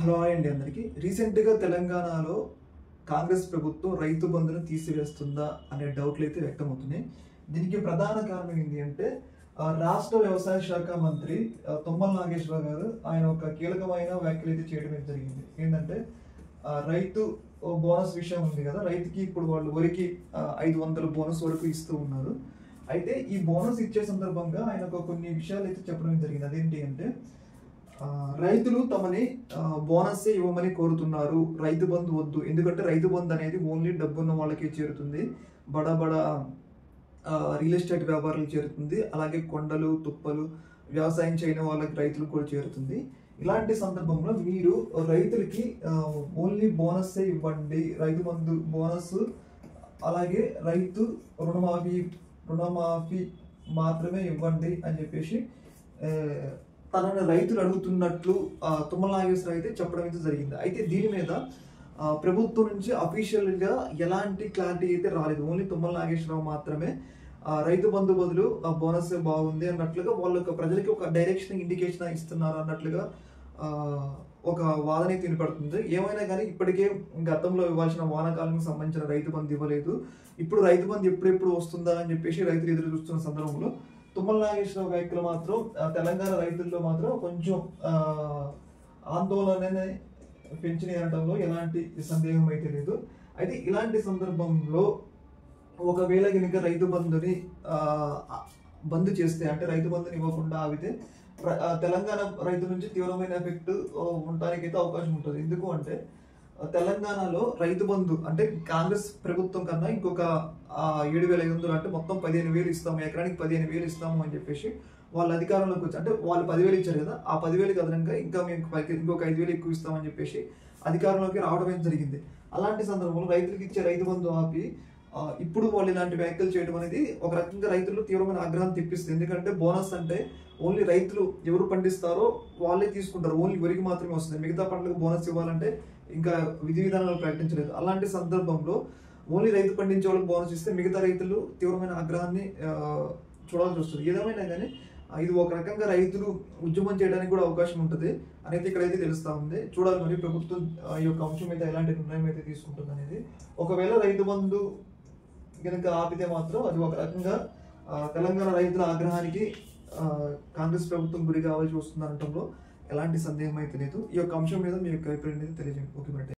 Hello అండి అందరికీ. రీసెంట్గా తెలంగాణలో కాంగ్రెస్ ప్రభుత్వం రైతు బంధును తీసివేస్తుందా అనే డౌట్లు అయితే వ్యక్తమవుతున్నాయి. దీనికి ప్రధాన కారణం ఏంటి అంటే రాష్ట్ర వ్యవసాయ శాఖ మంత్రి తుమ్మల నాగేశ్వరరావు గారు ఆయన ఒక కీలకమైన వ్యాఖ్యలు అయితే చేయడం జరిగింది. ఏంటంటే రైతు బోనస్ విషయం ఉంది కదా, రైతుకి ఇప్పుడు వాళ్ళు వరికి 500 బోనస్ వరకు ఇస్తూ ఉన్నారు. అయితే ఈ బోనస్ ఇచ్చే సందర్భంగా ఆయన కొన్ని విషయాలు అయితే చెప్పడం జరిగింది. అదేంటి అంటే రైతులు తమని బోనస్ ఇవ్వమని కోరుతున్నారు, రైతు బంధు వద్దు. ఎందుకంటే రైతు బంధు అనేది ఓన్లీ డబ్బున్న వాళ్ళకి చేరుతుంది, బడా బడా రియల్ ఎస్టేట్ వ్యాపారులు చేరుతుంది, అలాగే కొండలు తుప్పలు వ్యవసాయం చేయని వాళ్ళకి రైతులకు కూడా చేరుతుంది. ఇలాంటి సందర్భంలో మీరు రైతులకి ఓన్లీ బోనస్ ఇవ్వండి, రైతు బంధు బోనస్ అలాగే రైతు రుణమాఫీ మాత్రమే ఇవ్వండి అని చెప్పేసి తనని రైతులు అడుగుతున్నట్లు తుమ్మల నాగేశ్వరరావు అయితే చెప్పడం అయితే జరిగింది. అయితే దీని మీద ప్రభుత్వం నుంచి అఫీషియల్గా ఎలాంటి క్లారిటీ అయితే రాలేదు. ఓన్లీ తుమ్మల నాగేశ్వరరావు మాత్రమే రైతు బంధు బదులు బోనస్ బాగుంది అన్నట్లుగా వాళ్ళకి ప్రజలకి ఒక డైరెక్షన్ ఇండికేషన్ ఇస్తున్నారు అన్నట్లుగా ఒక వాదన అయితే వినపడుతుంది. ఏమైనా కానీ ఇప్పటికే గతంలో ఇవ్వాల్సిన వానాకాలానికి సంబంధించిన రైతు బంధు ఇవ్వలేదు. ఇప్పుడు రైతు బంధు ఎప్పుడెప్పుడు వస్తుందా అని చెప్పేసి రైతులు ఎదురు చూస్తున్న సందర్భంలో తుమ్మల నాగేశ్వరరావు వ్యాఖ్యలు మాత్రం తెలంగాణ రైతుల్లో మాత్రం కొంచెం ఆందోళన పెంచినాయి అనడంలో ఎలాంటి సందేహం అయితే లేదు. అయితే ఇలాంటి సందర్భంలో ఒకవేళ కనుక రైతు బంధుని బంద్ చేస్తే, అంటే రైతు బంధుని ఇవ్వకుండా ఆగితే తెలంగాణ రైతు నుంచి తీవ్రమైన ఎఫెక్ట్ ఉండడానికి అయితే అవకాశం ఉంటుంది. ఎందుకు అంటే తెలంగాణలో రైతు బంధు అంటే కాంగ్రెస్ ప్రభుత్వం కన్నా ఇంకొక 7,500 అంటే మొత్తం 15,000 ఇస్తాము, ఎకరానికి 15,000 ఇస్తాము అని చెప్పేసి వాళ్ళ అధికారంలోకి వచ్చి, అంటే వాళ్ళు 10,000 ఇచ్చారు కదా, ఆ 10,000కి అదనంగా ఇంకా మేము ఇంకొక 5,000 ఎక్కువ ఇస్తామని చెప్పేసి అధికారంలోకి రావడం జరిగింది. అలాంటి సందర్భంలో రైతులకు ఇచ్చే రైతు బంధు ఆపి ఇప్పుడు వాళ్ళు ఇలాంటి వ్యాఖ్యలు చేయడం అనేది ఒక రకంగా రైతుల్లో తీవ్రమైన ఆగ్రహం తెప్పిస్తుంది. ఎందుకంటే బోనస్ అంటే ఓన్లీ రైతులు ఎవరు పండిస్తారో వాళ్ళే తీసుకుంటారు, ఓన్లీ వరికి మాత్రమే వస్తుంది. మిగతా పంటలకు బోనస్ ఇవ్వాలంటే ఇంకా విధి విధానాలు ప్రకటించలేదు. అలాంటి సందర్భంలో ఓన్లీ రైతు పండించే వాళ్ళకి బోనస్ ఇస్తే మిగతా రైతులు తీవ్రమైన ఆగ్రహాన్ని చూడాల్సి వస్తుంది. ఏదేమైనా కానీ ఇది ఒక రకంగా రైతులు ఉద్యమం చేయడానికి కూడా అవకాశం ఉంటుంది అనేది ఇక్కడైతే తెలుస్తా ఉంది. చూడాలి మరి ప్రభుత్వం ఈ యొక్క అంశం మీద ఎలాంటి నిర్ణయం అయితే తీసుకుంటుంది అనేది. ఒకవేళ రైతు బంధు కనుక ఆపితే మాత్రం అది ఒక రకంగా తెలంగాణ రైతుల ఆగ్రహానికి కాంగ్రెస్ ప్రభుత్వం గురి కావాల్సి వస్తుంది అనటంలో ఎలాంటి సందేహం అయితే లేదు. ఈ యొక్క అంశం మీద మీ యొక్క అభిప్రాయం తెలియజేయండి. ఓకే.